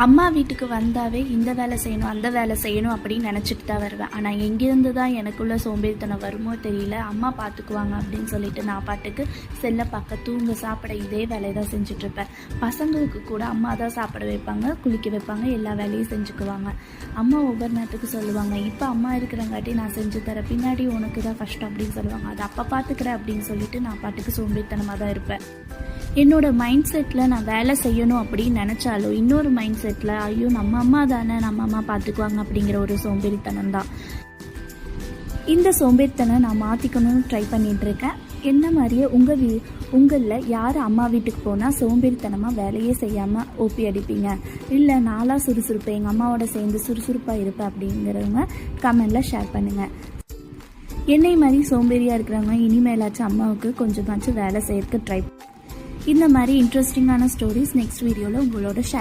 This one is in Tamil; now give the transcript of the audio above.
அம்மா வீட்டுக்கு வந்தாவே இந்த வேலை செய்யணும் அந்த வேலை செய்யணும் அப்படின்னு நினச்சிட்டு தான் வருவேன். ஆனால் எங்கேருந்து தான் எனக்குள்ள சோம்பேறித்தனம் வருமோ தெரியல. அம்மா பார்த்துக்குவாங்க அப்படின்னு சொல்லிட்டு நான் பாட்டுக்கு செல்லை பார்க்க தூங்க சாப்பிட இதே வேலையை தான் செஞ்சுட்ருப்பேன். பசங்களுக்கு கூட அம்மா தான் சாப்பிட வைப்பாங்க, குளிக்க வைப்பாங்க, எல்லா வேலையும் செஞ்சுக்குவாங்க. அம்மா ஒவ்வொரு நேரத்துக்கு சொல்லுவாங்க, இப்போ அம்மா இருக்கிறங்காட்டி நான் செஞ்சு தரேன், பின்னாடி உனக்கு தான் கஷ்டம் அப்படின்னு சொல்லுவாங்க. அதை அப்போ பார்த்துக்கிறேன் அப்படின்னு சொல்லிட்டு நான் பாட்டுக்கு சோம்பேறித்தனமாக தான் இருப்பேன். என்னோட மைண்ட் செட்டில் நான் வேலை செய்யணும் அப்படின்னு நினச்சாலும் இன்னொரு மைண்ட் செட்டில் ஐயோ நம்ம அம்மா தானே, நம்ம அம்மா பார்த்துக்குவாங்க அப்படிங்கிற ஒரு சோம்பேறித்தனம் தான். இந்த சோம்பேறித்தனம் நான் மாற்றிக்கணும்னு ட்ரை பண்ணிகிட்ருக்கேன். என்ன மாதிரியே உங்களில் யார் அம்மா வீட்டுக்கு போனால் சோம்பேறித்தனமாக வேலையே செய்யாமல் ஓப்பி அடிப்பீங்க, இல்லை நாளாக சுறுசுறுப்பேன் எங்கள் அம்மாவோட சேர்ந்து சுறுசுறுப்பாக இருப்பேன் அப்படிங்கிறவங்க கமெண்டில் ஷேர் பண்ணுங்கள். என்னை மாதிரி சோம்பேறியாக இருக்கிறவங்க இனிமேலாச்சும் அம்மாவுக்கு கொஞ்சமாச்சும் வேலை செய்யறதுக்கு ட்ரை. இந்த மாதிரி இன்ட்ரெஸ்டிங்கான ஸ்டோரிஸ் நெக்ஸ்ட் வீடியோவில் உங்களோட ஷேர்